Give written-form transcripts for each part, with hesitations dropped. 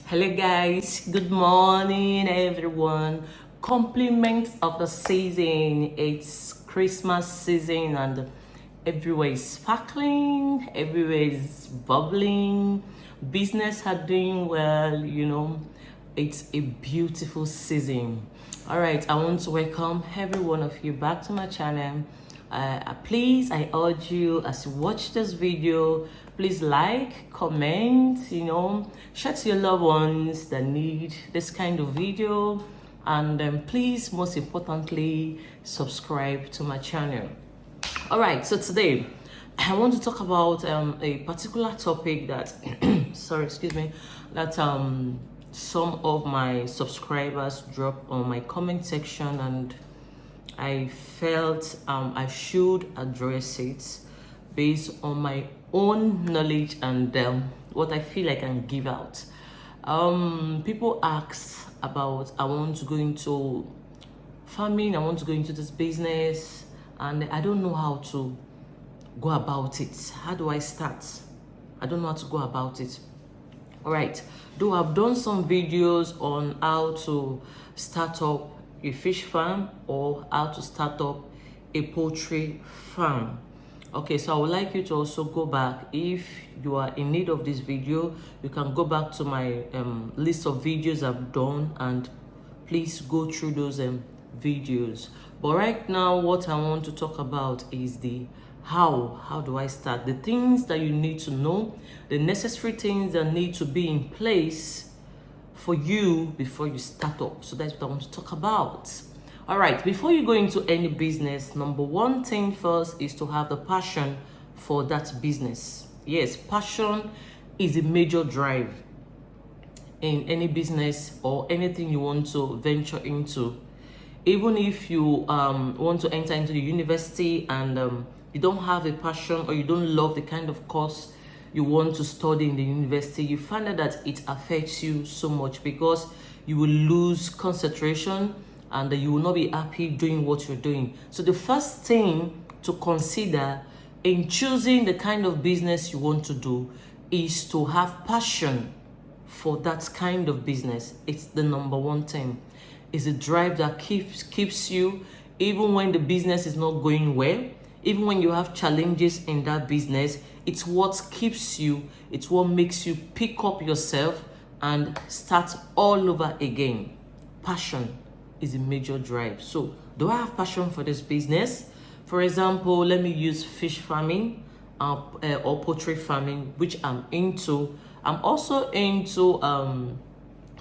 Hello guys, good morning everyone. Compliment of the season. It's Christmas season and everywhere is sparkling, everywhere is bubbling. Business are doing well. It's a beautiful season. All right, I want to welcome every one of you back to my channel. Please, I urge you as you watch this video, please like, comment, share to your loved ones that need this kind of video, and please, most importantly, subscribe to my channel. All right, so today I want to talk about a particular topic that, sorry, excuse me, that some of my subscribers dropped on my comment section, and I felt I should address it based on my own knowledge and what I feel I can give out. People ask about, I want to go into farming, I want to go into this business, and I don't know how to go about it. How do I start? I don't know how to go about it. All right, though I've done some videos on how to start up a fish farm or how to start up a poultry farm. Okay, so I would like you to also go back. If you are in need of this video, you can go back to my list of videos I've done and please go through those videos. But right now, what I want to talk about is the how do I start? The things that you need to know, the necessary things that need to be in place for you before you start up. So that's what I want to talk about. All right, before you go into any business, number one thing first is to have the passion for that business. Yes, passion is a major drive in any business or anything you want to venture into. Even if you want to enter into the university and you don't have a passion or you don't love the kind of course you want to study in the university, you find out that it affects you so much because you will lose concentration and you will not be happy doing what you're doing. So the first thing to consider in choosing the kind of business you want to do is to have passion for that kind of business. It's the number one thing. It's a drive that keeps you even when the business is not going well, even when you have challenges in that business. It's what keeps you, it's what makes you pick up yourself and start all over again. Passion is a major drive. So, do I have passion for this business? For example, let me use fish farming or poultry farming, which I'm into. I'm also into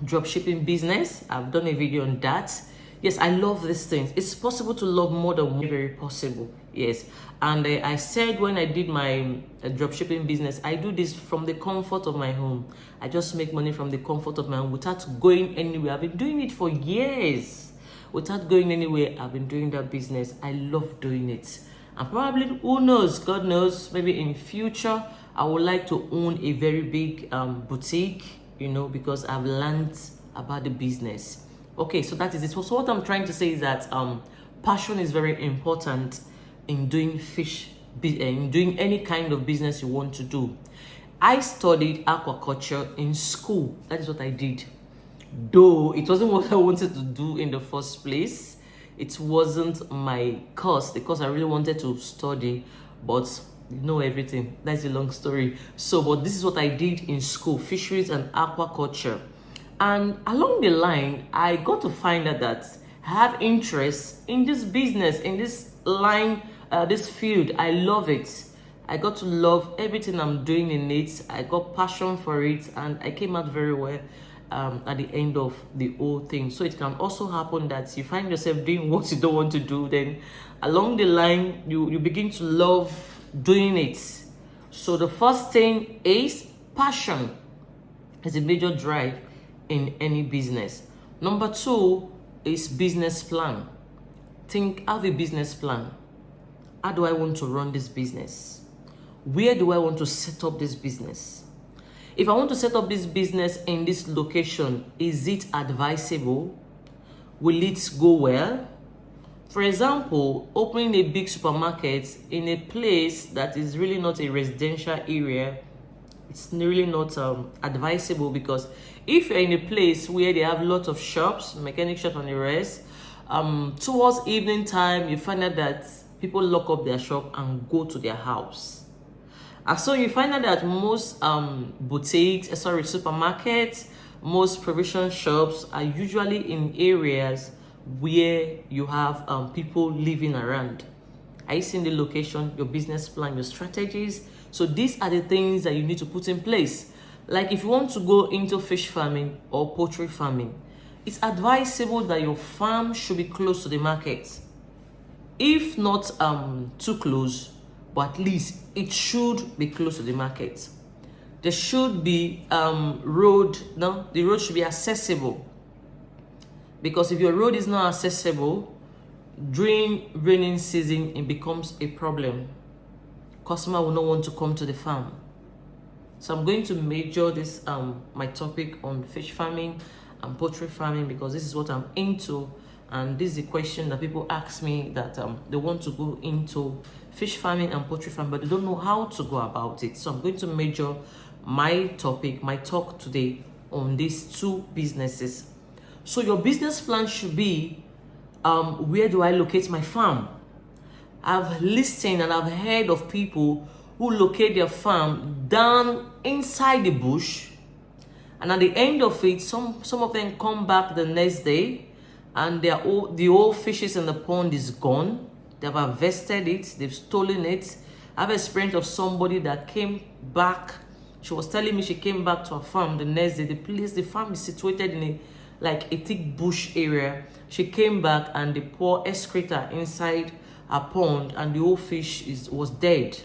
dropshipping business. I've done a video on that. Yes, I love these things. It's possible to love more than one. Very possible. Yes. And I said when I did my dropshipping business, I do this from the comfort of my home. I just make money from the comfort of my home without going anywhere. I've been doing it for years. Without going anywhere, I've been doing that business. I love doing it. And probably, who knows, God knows, maybe in future, I would like to own a very big boutique, because I've learned about the business. Okay, so that is it. So what I'm trying to say is that passion is very important in doing in doing any kind of business you want to do. I studied aquaculture in school. That is what I did. Though it wasn't what I wanted to do in the first place. It wasn't my course, the course I really wanted to study, but you know everything. That's a long story. So, but this is what I did in school, fisheries and aquaculture. And along the line, I got to find out that I have interest in this business, in this line, this field. I love it. I got to love everything I'm doing in it. I got passion for it, and I came out very well at the end of the whole thing. So it can also happen that you find yourself doing what you don't want to do. Then along the line, you begin to love doing it. So the first thing is passion. It's a major drive in any business. Number two is business plan. Have a business plan. How do I want to run this business? Where do I want to set up this business? If I want to set up this business in this location, is it advisable? Will it go well? For example, opening a big supermarket in a place that is really not a residential area It's really not advisable, because if you're in a place where they have lots of shops, mechanic shops and the rest, towards evening time, you find out that people lock up their shop and go to their house. And so you find out that most supermarkets, most provision shops are usually in areas where you have people living around. Are you seeing the location, your business plan, your strategies? So these are the things that you need to put in place. Like if you want to go into fish farming or poultry farming, it's advisable that your farm should be close to the market. If not too close, but at least it should be close to the market. There should be the road should be accessible. Because if your road is not accessible, during raining season, it becomes a problem. Customer will not want to come to the farm. So I'm going to major this my topic on fish farming and poultry farming, because this is what I'm into, and this is the question that people ask me, that they want to go into fish farming and poultry farming, but they don't know how to go about it. So I'm going to major my talk today on these two businesses. So your business plan should be, where do I locate my farm? I've listened and I've heard of people who locate their farm down inside the bush, and at the end of it, some of them come back the next day, and the old fishes in the pond is gone. They've harvested it, they've stolen it. I have experience of somebody that came back. She was telling me she came back to her farm the next day. The farm is situated in a thick bush area. She came back and they pour excreta inside a pond, and the old fish was dead.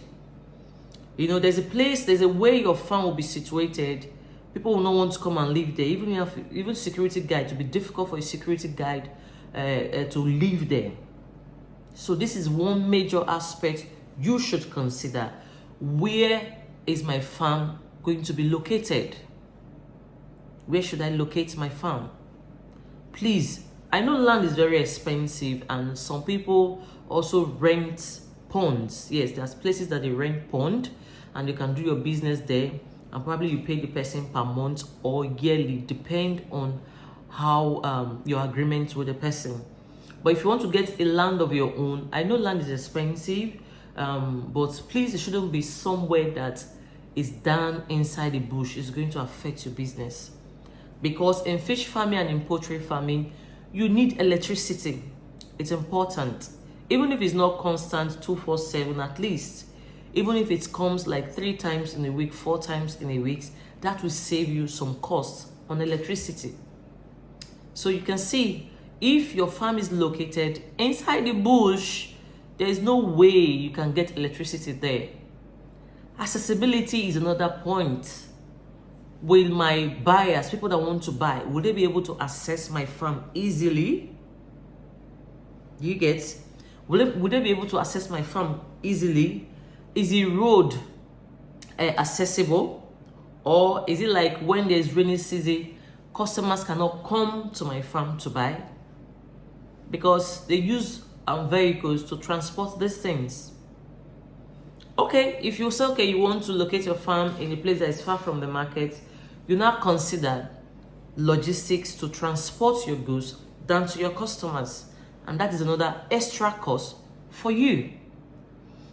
There's a way your farm will be situated. People will not want to come and live there. Even security guide, it will be difficult for a security guide to live there. So this is one major aspect you should consider. Where is my farm going to be located? Where should I locate my farm? Please, I know land is very expensive, and some people also rent ponds. Yes, there's places that they rent pond, and you can do your business there, and probably you pay the person per month or yearly, depend on how your agreement with the person. But if you want to get a land of your own, I know land is expensive, but please, it shouldn't be somewhere that is down inside the bush. It's going to affect your business. Because in fish farming and in poultry farming, you need electricity. It's important. Even if it's not constant 24/7, at least, even if it comes like 3 times in a week, 4 times in a week, that will save you some costs on electricity. So you can see, if your farm is located inside the bush, there is no way you can get electricity there. Accessibility is another point. Will my buyers, people that want to buy, will they be able to access my farm easily? You get? Will they be able to access my farm easily? Is the road accessible? Or is it like when there's rainy season, customers cannot come to my farm to buy? Because they use vehicles to transport these things. Okay, if you say, okay, you want to locate your farm in a place that is far from the market, you now consider logistics to transport your goods down to your customers. And that is another extra cost for you.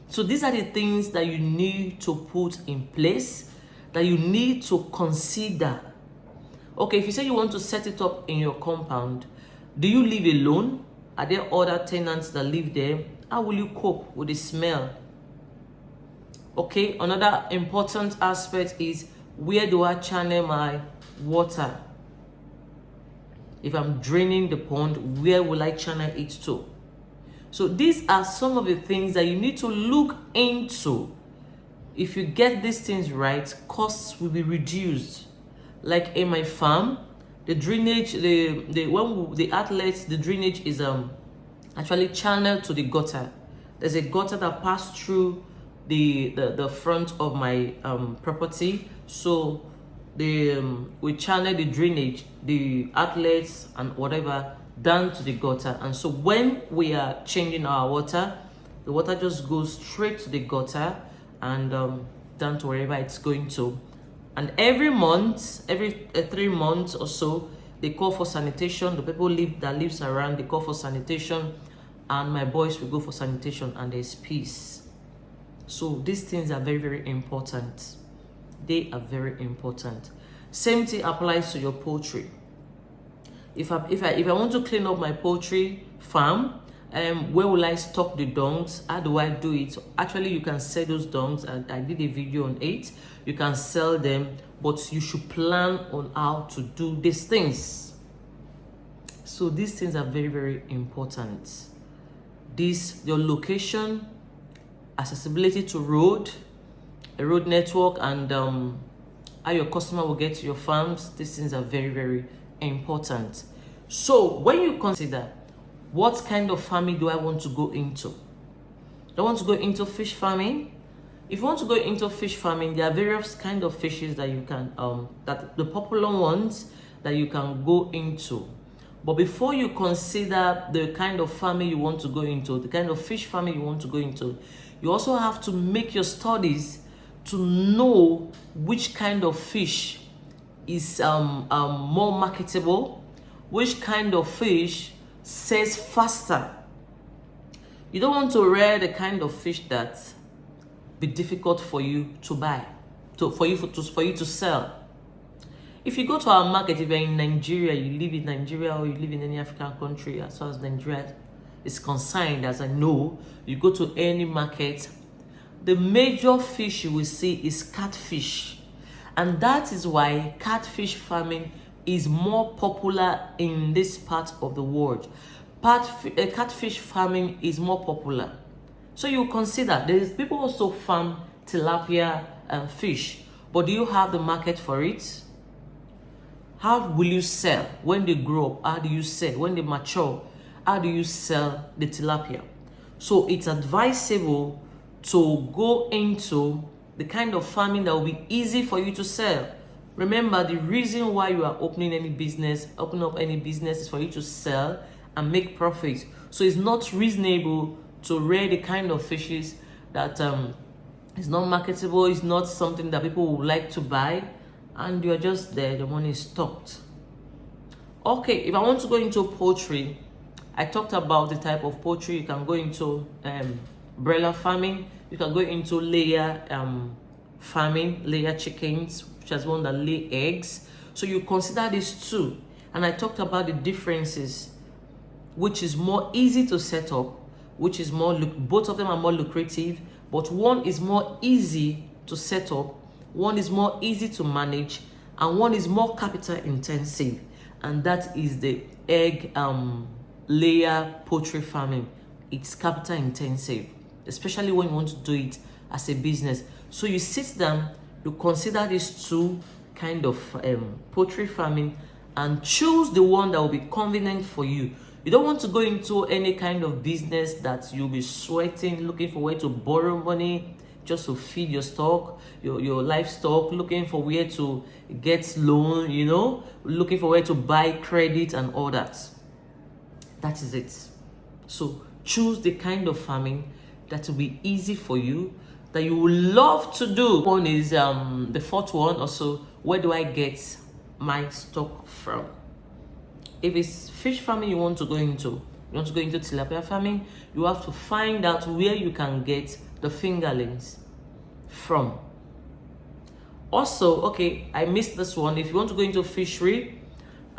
So these are the things that you need to put in place, that you need to consider. Okay, if you say you want to set it up in your compound, do you live alone? Are there other tenants that live there? How will you cope with the smell? Okay, another important aspect is, where do I channel my water? If I'm draining the pond, where will I channel it to? So these are some of the things that you need to look into. If you get these things right, costs will be reduced. Like in my farm, the drainage, the outlets, the drainage is actually channeled to the gutter. There's a gutter that passes through the front of my property. So we channel the drainage, the outlets and whatever, down to the gutter. And so when we are changing our water, the water just goes straight to the gutter and down to wherever it's going to. And every month, every 3 months or so, they call for sanitation. The people that lives around, they call for sanitation, and my boys will go for sanitation, and there's peace. So these things are very, very important. They are very important. Same thing applies to your poultry. If I want to clean up my poultry farm, where will I stock the dungs? How do I do it? Actually, you can sell those dungs, and I did a video on it. You can sell them, but you should plan on how to do these things. So these things are very, very important. Your location, accessibility to a road network, and how your customer will get to your farms. These things are very, very important. So when you consider what kind of farming do I want to go into, do I want to go into fish farming? If you want to go into fish farming, there are various kind of fishes that you can that the popular ones that you can go into. But before you consider the kind of farming you want to go into, the kind of fish farming you want to go into, you also have to make your studies to know which kind of fish is more marketable, which kind of fish sells faster. You don't want to rear the kind of fish that be difficult for you to buy, for you to sell. If you go to our market, if you're in Nigeria, you live in Nigeria, or you live in any African country, as far as Nigeria is concerned, as I know, you go to any market, the major fish you will see is catfish. And that is why catfish farming is more popular in this part of the world. Catfish farming is more popular. So you consider, there's people also farm tilapia and fish, but do you have the market for it? How will you sell when they grow up? How do you sell when they mature? How do you sell the tilapia? So it's advisable to go into the kind of farming that will be easy for you to sell. Remember, the reason why you are opening up any business is for you to sell and make profit. So it's not reasonable to rear the kind of fishes that is not marketable, is not something that people would like to buy, and you're just there, the money is stocked. Okay, if I want to go into poultry, I talked about the type of poultry. You can go into broiler farming, you can go into layer farming, layer chickens, which is one that lay eggs. So you consider these two, and I talked about the differences, which is more easy to set up, which is both of them are more lucrative, but one is more easy to set up, one is more easy to manage, and one is more capital intensive, and that is the egg layer poultry farming. It's capital intensive, especially when you want to do it as a business. So you sit down, you consider these two kind of poultry farming, and choose the one that will be convenient for you. You don't want to go into any kind of business that you'll be sweating, looking for where to borrow money just to feed your stock, your livestock, looking for where to get loan, looking for where to buy credit and all that. That is it. So choose the kind of farming that will be easy for you, that you will love to do. One is the fourth one also, where do I get my stock from? If it's fish farming you want to go into tilapia farming, you have to find out where you can get the fingerlings from. Also, okay, I missed this one. If you want to go into fishery,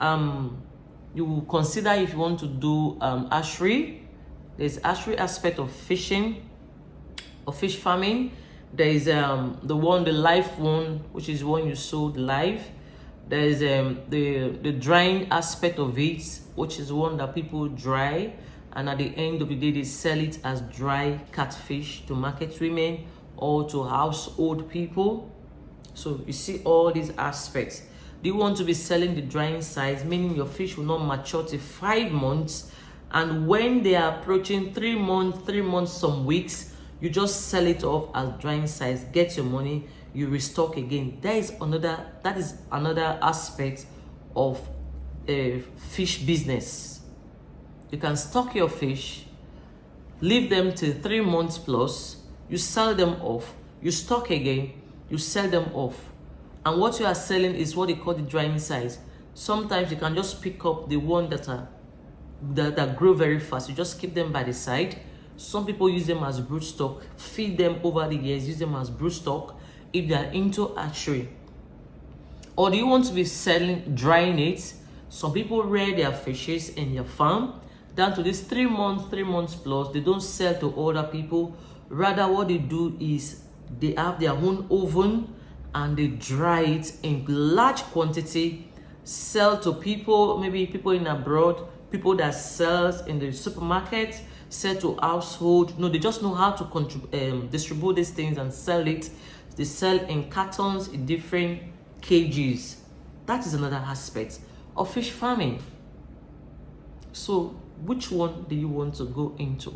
you will consider if you want to do hatchery. There's hatchery aspect of fishing, of fish farming. There is the live one, which is one you sold live. There is the drying aspect of it, which is one that people dry, and at the end of the day they sell it as dry catfish to market women or to household people. So you see all these aspects. Do you want to be selling the drying size, meaning your fish will not mature till 5 months, and when they are approaching 3 months, some weeks, you just sell it off as drying size, get your money, you restock again. That is another aspect of a fish business. You can stock your fish, leave them till 3 months plus, you sell them off, you stock again, you sell them off. And what you are selling is what they call the drying size. Sometimes you can just pick up the one that grow very fast. You just keep them by the side. Some people use them as broodstock, feed them over the years, use them as broodstock if they are into archery. Or do you want to be selling, drying it? Some people rear their fishes in your farm down to this 3 months plus. They don't sell to other people. Rather, what they do is they have their own oven and they dry it in large quantity, sell to people, maybe people in abroad, people that sells in the supermarket, sell to household. No, they just know how to distribute these things and sell it. They sell in cartons in different kgs. That is another aspect of fish farming. So which one do you want to go into?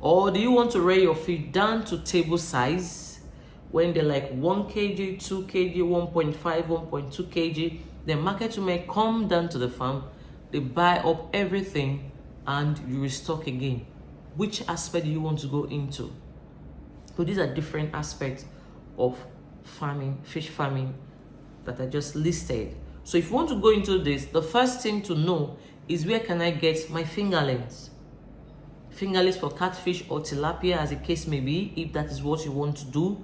Or do you want to rear your fish down to table size when they're like 1 kg, 2 kg, 1.5, 1.2 kg? The market may come down to the farm, they buy up everything and you restock again. Which aspect do you want to go into? So these are different aspects of farming, fish farming, that I just listed. So if you want to go into this, the first thing to know is where can I get my fingerlings? Fingerlings for catfish or tilapia, as the case may be, if that is what you want to do.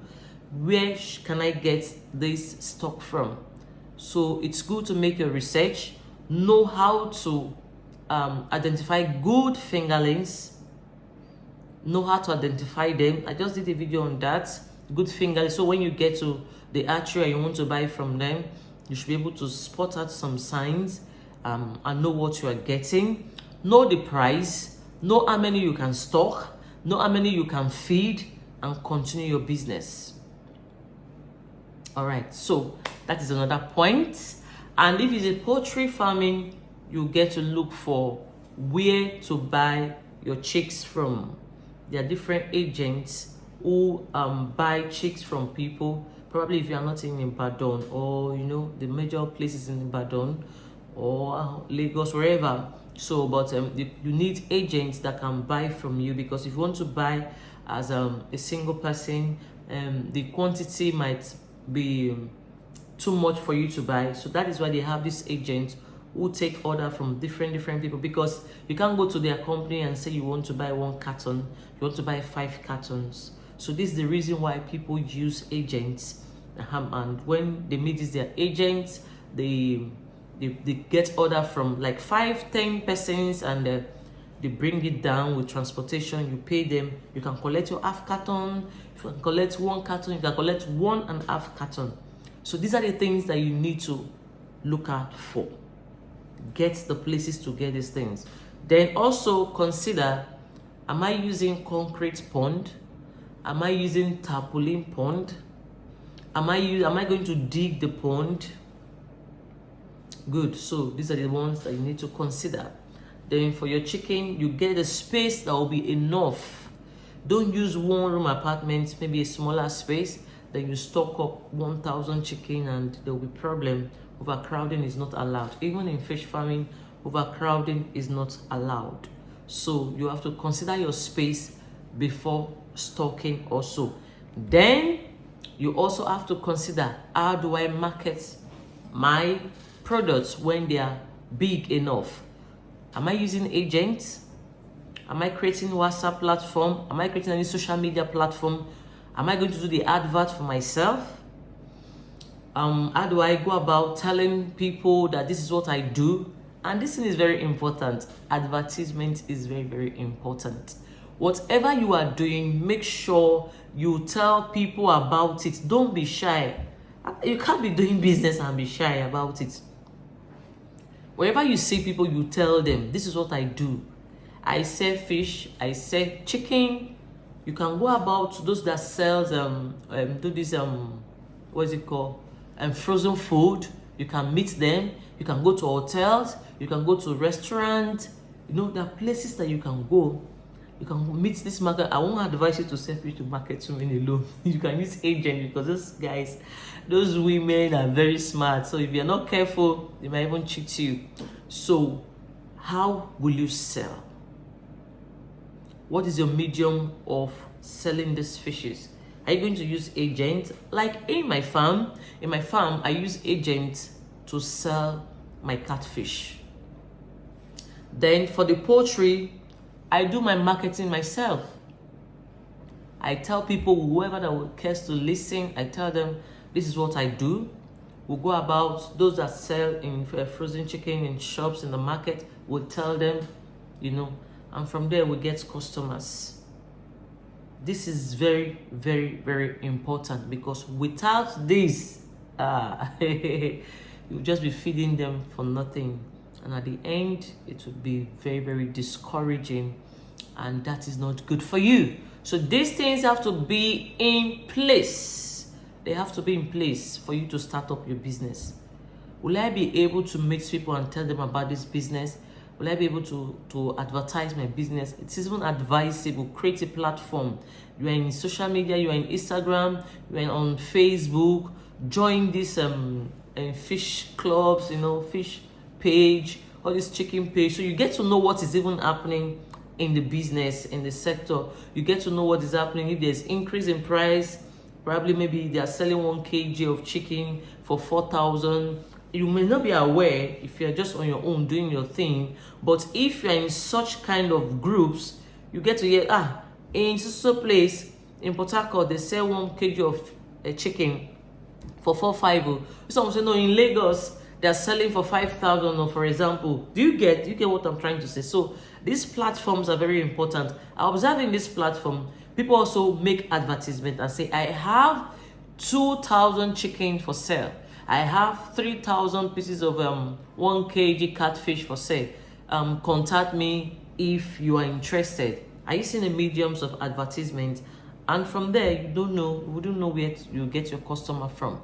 Where can I get this stock from? So it's good to make your research, know how to identify good fingerlings, know how to identify them. I just did a video on that, good fingerlings. So when you get to the archery and you want to buy from them, you should be able to spot out some signs and know what you are getting, know the price, know how many you can stock, know how many you can feed, and continue your business. All right, so that is another point. And if it's a poultry farming, you get to look for where to buy your chicks from. There are different agents who buy chicks from people. Probably if you are not in Ibadan, or the major places in Ibadan or Lagos, wherever. So but you need agents that can buy from you, because if you want to buy as a single person, the quantity might be too much for you to buy. So that is why they have this agent who take order from different people, because you can't go to their company and say you want to buy 1 carton, you want to buy 5 cartons. So this is the reason why people use agents, and when they meet their agents, they get order from like 5-10 persons, and they bring it down with transportation. You pay them, you can collect your half carton, you can collect 1 carton, you can collect 1.5 carton. So these are the things that you need to look out for. Get the places to get these things. Then also consider, am I using concrete pond? Am I using tarpaulin pond? Am I going to dig the pond? Good. So these are the ones that you need to consider. Then for your chicken, you get a space that will be enough. Don't use 1-room apartments, maybe a smaller space. Then you stock up 1,000 chicken and there will be problem. Overcrowding is not allowed. Even in fish farming, overcrowding is not allowed. So you have to consider your space before stocking also. Then you also have to consider, how do I market my products when they are big enough? Am I using agents? Am I creating WhatsApp platform? Am I creating any social media platform? Am I going to do the advert for myself? How do I go about telling people that this is what I do? And this thing is very important. Advertisement is very important. Whatever you are doing, make sure you tell people about it. Don't be shy. You can't be doing business and be shy about it. Wherever you see people, you tell them, this is what I do. I sell fish, I sell chicken. You can go about those that sells do this what is it called? Frozen food. You can meet them. You can go to hotels. You can go to restaurants. There are places that you can go. You can meet this market. I won't advise you to sell fish to market to men alone. You can use agents, because those guys, those women are very smart. So if you're not careful, they might even cheat you. So how will you sell? What is your medium of selling these fishes? Are you going to use agent? Like in my farm, I use agent to sell my catfish. Then for the poultry, I do my marketing myself. I tell people, whoever that cares to listen, I tell them, this is what I do. We'll go about, those that sell in frozen chicken in shops, in the market, we'll tell them, and from there we get customers. This is very, very, very important, because without this, you'll just be feeding them for nothing. And at the end, it would be very, very discouraging, and that is not good for you. So these things have to be in place. They have to be in place for you to start up your business. Will I be able to meet people and tell them about this business? Will I be able to advertise my business? It's even advisable. Create a platform. You are in social media, you are in Instagram, you are on Facebook. Join these fish clubs, fish page, or this chicken page. So you get to know what is even happening in the business, in the sector. You get to know what is happening. If there's increase in price, probably maybe they are selling 1 kg of chicken for 4,000. You may not be aware if you're just on your own doing your thing, but if you're in such kind of groups, you get to hear, in so place in Port Harcourt, they sell 1 kg of chicken for 4,500. Someone say, no, in Lagos, they're selling for 5,000, or for example. Do you get what I'm trying to say? So these platforms are very important. I observe in this platform, people also make advertisement and say, I have 2,000 chicken for sale. I have 3,000 pieces of 1 kg catfish for sale. Contact me if you are interested. Are you seeing the mediums of advertisement? And from there, you don't know where you get your customer from.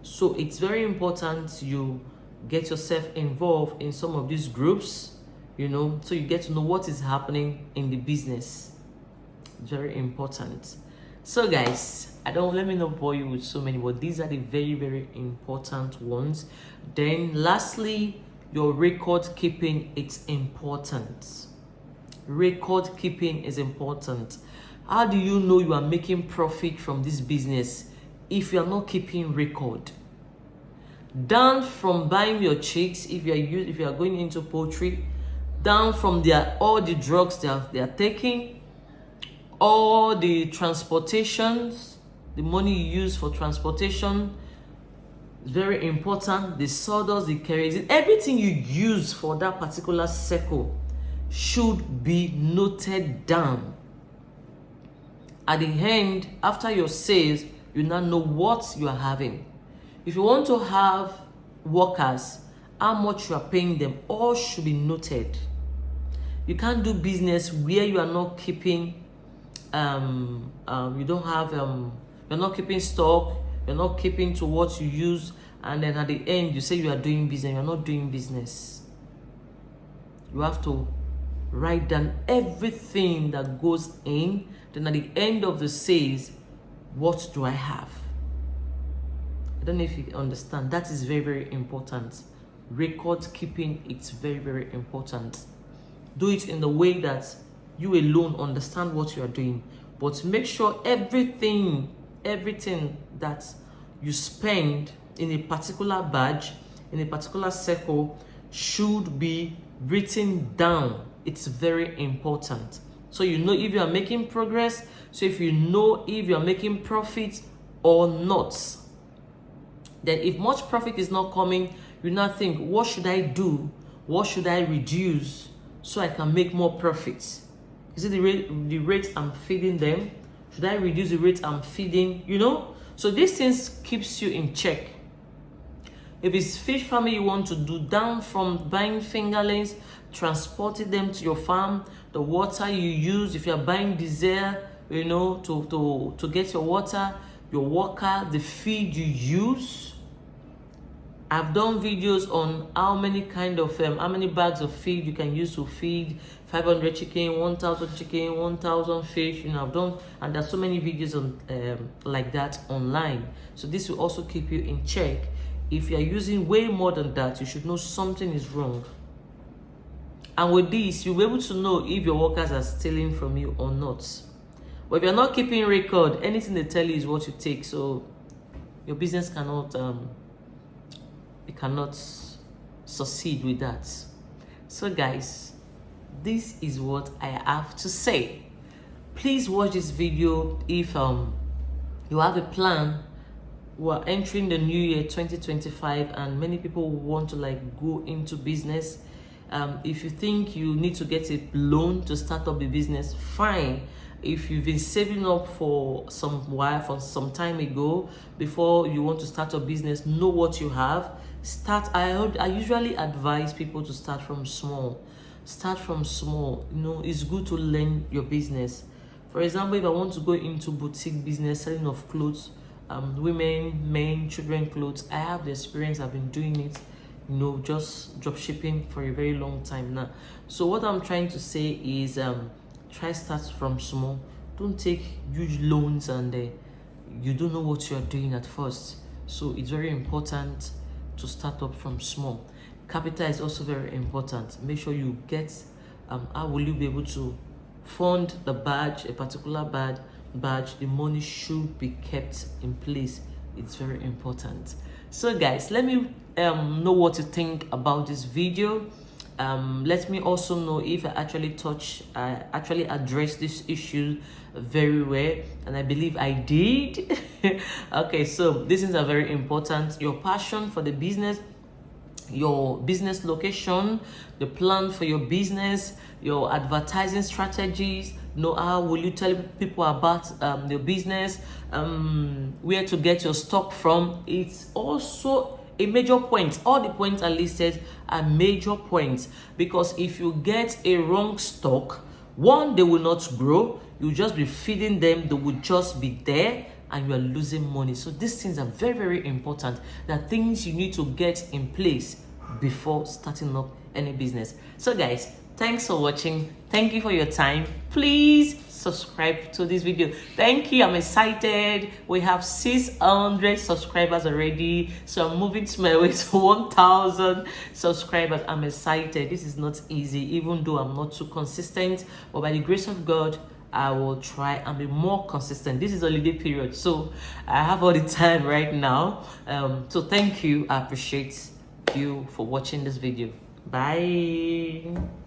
So it's very important you get yourself involved in some of these groups, so you get to know what is happening in the business. Very important. So guys, let me not bore you with so many, but these are the very, very important ones. Then lastly, your record keeping, it's important. Record keeping is important. How do you know you are making profit from this business if you are not keeping record? Down from buying your chicks, if you are going into poultry, down from all the drugs they are taking, all the transportations, the money you use for transportation is very important. The sawdust, the kerosene, everything you use for that particular circle should be noted down. At the end, after your sales, you now know what you are having. If you want to have workers, how much you are paying them, all should be noted. You can't do business where you are not keeping, you don't have, you're not keeping stock, you're not keeping to what you use, and then at the end you say you are doing business. You're not doing business. You have to write down everything that goes in. Then at the end of the sales, what do I have? I don't know if you understand. That is very, very important. Record keeping, it's very, very important. Do it in the way that you alone understand what you are doing, but make sure everything that you spend in a particular badge, in a particular circle, should be written down. It's very important. So you know if you are making progress, so if you know if you are making profit or not. Then if much profit is not coming, you now think, what should I do? What should I reduce so I can make more profits? Is it the rate I'm feeding them? Should I reduce the rate I'm feeding? So these things keeps you in check. If it's fish farming you want to do, down from buying fingerlings, transporting them to your farm, the water you use, if you're buying diesel, to get your water, your worker, the feed you use. I've done videos on how many bags of feed you can use to feed 500 chicken, 1,000 chicken, 1,000 fish. I've done, and there's so many videos on like that online. So this will also keep you in check. If you're using way more than that, you should know something is wrong. And with this, you'll be able to know if your workers are stealing from you or not. But if you're not keeping record, anything they tell you is what you take. So your business cannot it cannot succeed with that. So guys, this is what I have to say. Please watch this video if you have a plan. We're entering the new year 2025 and many people want to like go into business. If you think you need to get a loan to start up the business, fine. If you've been saving up for some while, for some time ago, before you want to start a business, know what you have. Start. I usually advise people to start from small. Start from small. You know, it's good to learn your business. For example, if I want to go into boutique business, selling of clothes, women, men, children clothes, I have the experience. I've been doing it, you know, just drop shipping for a very long time now. So what I'm trying to say is try start from small. Don't take huge loans and you don't know what you're doing at first. So it's very important to start up from small. Capital is also very important. Make sure you get how will you be able to fund the badge, a particular badge. The money should be kept in place. It's very important. So guys, let me know what you think about this video. Let me also know if I actually addressed this issue very well, and I believe I did. Okay, so these things are very important. Your passion for the business, your business location, the plan for your business, your advertising strategies, know how will you tell people about your business, where to get your stock from. It's also a major point. All the points are listed are major points, because if you get a wrong stock, one, they will not grow. You'll just be feeding them. They will just be there and you are losing money. So these things are very, very important. There are things you need to get in place before starting up any business. So guys, thanks for watching. Thank you for your time. Please subscribe to this video. Thank you. I'm excited. We have 600 subscribers already, so I'm moving to my way to 1,000 subscribers. I'm excited. This is not easy, even though I'm not too consistent, but by the grace of God, I will try and be more consistent. This is holiday period, so I have all the time right now. So thank you. I appreciate you for watching this video. Bye.